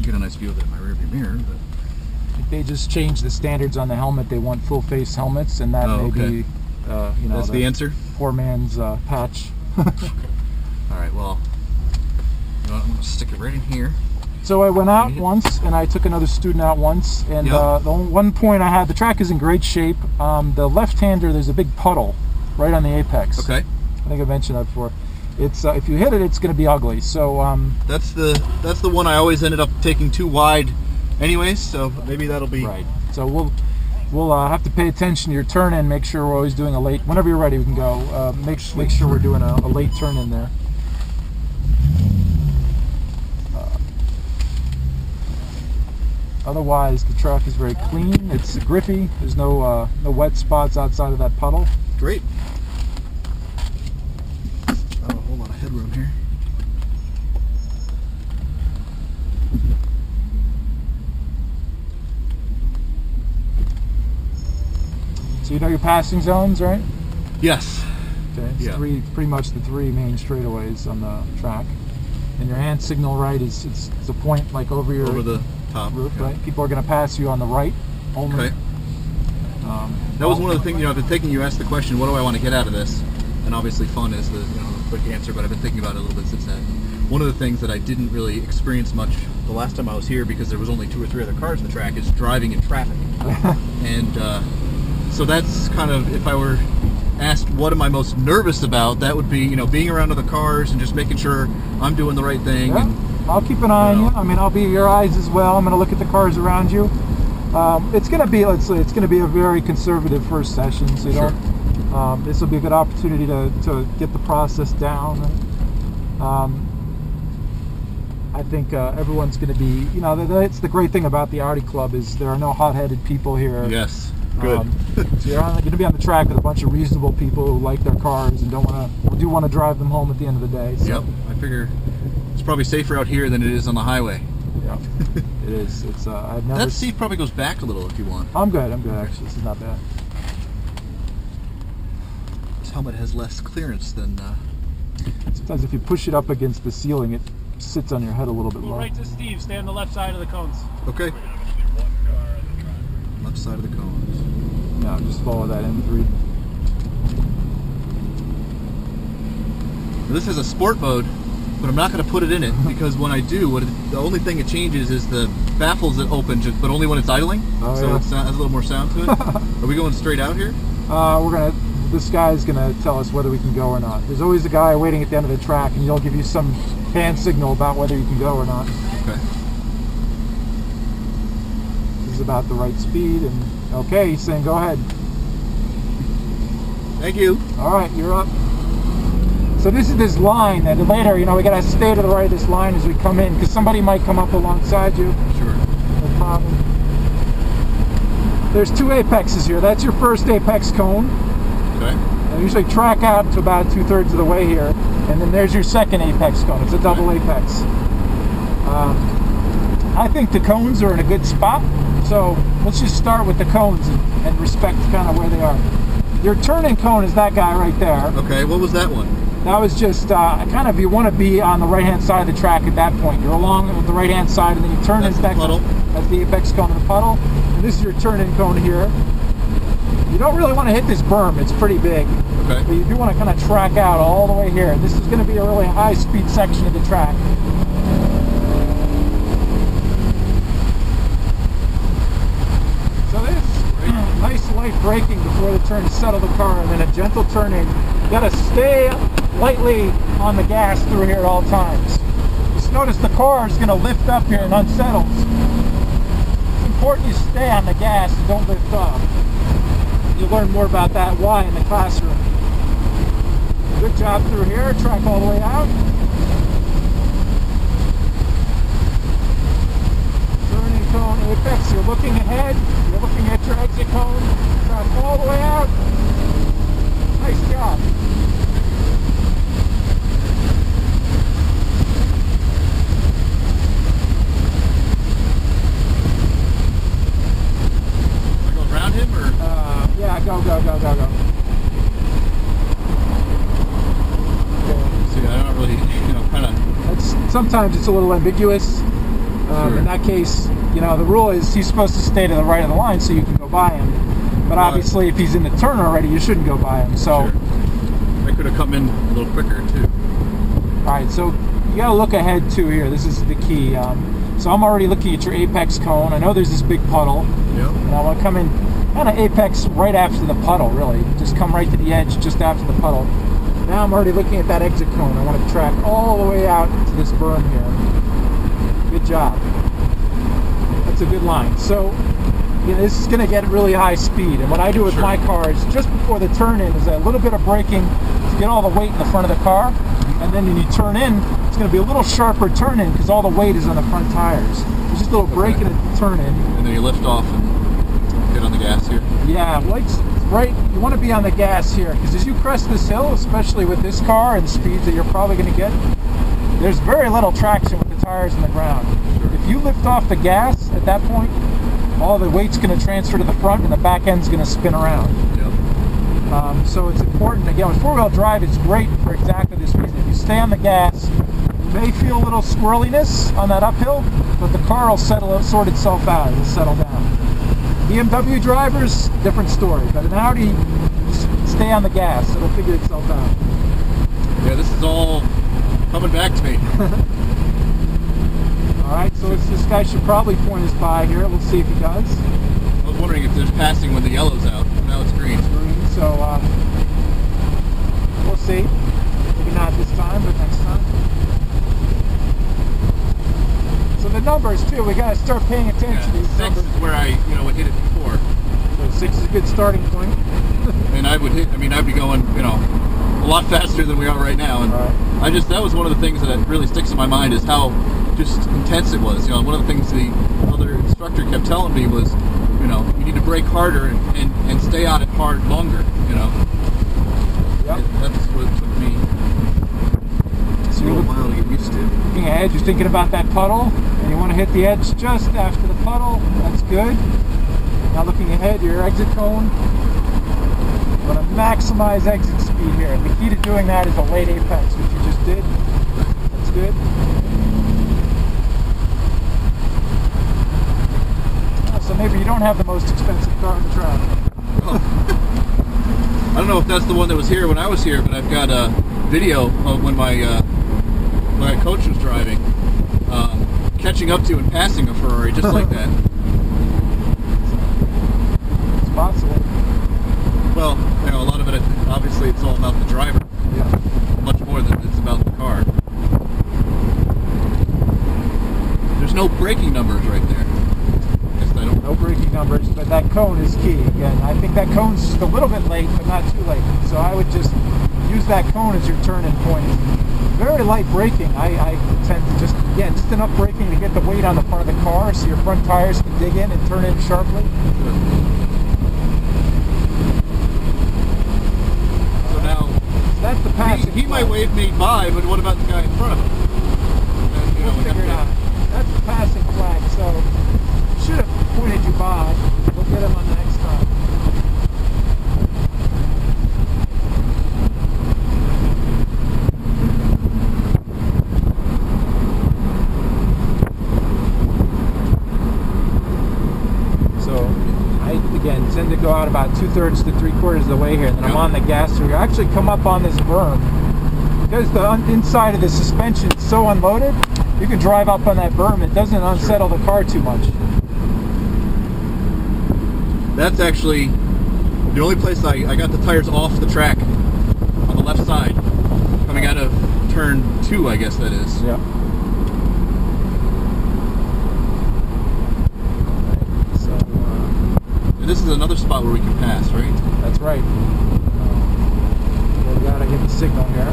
get a nice view of it in my rearview mirror. But they just changed the standards on the helmet. They want full face helmets, and that may be, you know, that's the answer. Poor man's patch. All right. Well, you know what, I'm going to stick it right in here. So I went out once, and I took another student out once, and the one point I had, the track is in great shape. The left-hander, there's a big puddle right on the apex. Okay. I think I mentioned that before. It's if you hit it, it's going to be ugly. So that's the one I always ended up taking too wide, anyways. So maybe that'll be right. So we'll have to pay attention to your turn in. Make sure we're always doing a late. Whenever you're ready, we can go. Make sure we're doing a late turn in there. Otherwise, the track is very clean. It's grippy. There's no wet spots outside of that puddle. Great. Oh, a whole lot of headroom here. So you know your passing zones, right? Yes. Okay. It's pretty much the three main straightaways on the track. And your hand signal right is it's a point like over the top roof, right? People are going to pass you on the right only. Okay. That was one of the things, you know, I've been thinking, you asked the question, what do I want to get out of this? And obviously fun is the quick answer, but I've been thinking about it a little bit since then. One of the things that I didn't really experience much the last time I was here, because there was only 2 or 3 other cars on the track, is driving in traffic. And so that's kind of, if I were asked what am I most nervous about, that would be, you know, being around other cars and just making sure I'm doing the right thing. Yeah. And, I'll keep an eye on you. I mean, I'll be your eyes as well. I'm going to look at the cars around you. It's going to be, let's say, it's going to be a very conservative first session, so you don't, this will be a good opportunity to get the process down. I think everyone's going to be, you know, that's the great thing about the Audi Club is there are no hot-headed people here. Yes, good. So you're going to be on the track with a bunch of reasonable people who like their cars and do want to drive them home at the end of the day. So. Yep, I figure it's probably safer out here than it is on the highway. Yeah, it is. It's I've never. That seat probably goes back a little if you want. I'm good. Actually, this is not bad. This helmet has less clearance than. Sometimes if you push it up against the ceiling, it sits on your head a little bit low. Right to Steve. Stay on the left side of the cones. Okay. Left side of the cones. Yeah, just follow that M3. This is a sport mode, but I'm not going to put it in it because when I do, the only thing it changes is the baffles that open, but only when it's idling. So it has a little more sound to it. Are we going straight out here? This guy's gonna tell us whether we can go or not. There's always a guy waiting at the end of the track, and he'll give you some hand signal about whether you can go or not. Okay. This is about the right speed, and okay, he's saying go ahead. Thank you. All right, you're up. So this is this line that later, you know, we gotta stay to the right of this line as we come in, because somebody might come up alongside you. Sure. No problem. There's 2 apexes here. That's your first apex cone. Okay. I usually track out to about 2/3 of the way here, and then there's your second apex cone. It's a double apex. I think the cones are in a good spot, so let's just start with the cones and respect kind of where they are. Your turn-in cone is that guy right there. Okay, what was that one? That was just kind of, you want to be on the right-hand side of the track at that point. You're along with the right-hand side, and then you turn into that puddle. That's the apex cone in the puddle. And this is your turn-in cone here. You don't really want to hit this berm, it's pretty big. Okay. But you do want to kind of track out all the way here. This is going to be a really high-speed section of the track. So this nice light braking before the turn to settle the car, and then a gentle turn in. You got to stay lightly on the gas through here at all times. Just notice the car is going to lift up here and unsettles. It's important you stay on the gas and don't lift up. You'll learn more about that why in the classroom. Good job through here, track all the way out. Turning cone apex, you're looking ahead, you're looking at your exit cone, track all the way out. Nice job. Yeah, go. See, I don't really, kind of... Sometimes it's a little ambiguous. In that case, you know, the rule is he's supposed to stay to the right of the line so you can go by him. But obviously, if he's in the turn already, you shouldn't go by him. So, I could have come in a little quicker too. All right, so you got to look ahead too here. This is the key. So I'm already looking at your apex cone. I know there's this big puddle. Yep. And I want to come in kind of apex right after the puddle, really. Just come right to the edge just after the puddle. Now I'm already looking at that exit cone. I want to track all the way out to this berm here. Good job. That's a good line. So, you know, this is going to get really high speed. And what I do with my car is just before the turn-in is a little bit of braking to get all the weight in the front of the car. And then when you turn in, it's going to be a little sharper turn-in because all the weight is on the front tires. There's just a little braking at the turn-in. And then you lift off and get on the gas here. Yeah, right. You want to be on the gas here because as you crest this hill, especially with this car and speeds that you're probably going to get, there's very little traction with the tires in the ground. If you lift off the gas at that point, all the weight's going to transfer to the front and the back end's going to spin around. Yep. So it's important, again, with four-wheel drive, it's great for exactly this reason. If you stay on the gas, you may feel a little squirreliness on that uphill, but the car will sort itself out. It'll settle down. BMW drivers, different story, but an Audi, stay on the gas. It'll figure itself out. Yeah, this is all coming back to me. Alright, so this guy should probably point us by here. We'll see if he does. I was wondering if there's passing when the yellow's out. Now it's green. It's green, so we'll see. Maybe not this time, but next time. So the numbers too, we got to start paying attention to these 6 numbers. is where I would hit it before. So 6 is a good starting point. And I'd be going, a lot faster than we are right now. And that was one of the things that really sticks in my mind is how just intense it was. One of the things the other instructor kept telling me was, you need to brake harder and stay on it hard longer, Yep. That's what it took me a little while to get used to. Looking ahead, you're thinking about that puddle, and you want to hit the edge just after the puddle. That's good. Now looking ahead, your exit cone. You want to maximize exit speed here. And the key to doing that is a late apex, which you just did. That's good. So maybe you don't have the most expensive car in the track. I don't know if that's the one that was here when I was here, but I've got a video of when my coach was driving, catching up to and passing a Ferrari just like that. It's possible. Well, a lot of it, obviously, it's all about the driver. Yeah. Much more than it's about the car. There's no braking numbers right there. No braking numbers, but that cone is key. Again, I think that cone's just a little bit late, but not too late. So I would just use that cone as your turn-in point. Very light braking. I tend to just enough braking to get the weight on the front of the car so your front tires can dig in and turn in sharply. So now, that's the passing. He might wave me by, but what about the guy in front of him? We'll figure it out. That's the passing flag, so should have pointed you by. We'll get him on the next time. So I, again, tend to go out about 2/3 to 3/4 of the way here, and then I'm on the gas. So you actually come up on this berm. Because the inside of the suspension is so unloaded, you can drive up on that berm. It doesn't unsettle the car too much. That's actually the only place I got the tires off the track on the left side, coming out of turn 2, I guess that is. Yeah. So, and this is another spot where we can pass, right? That's right. We gotta get the signal here.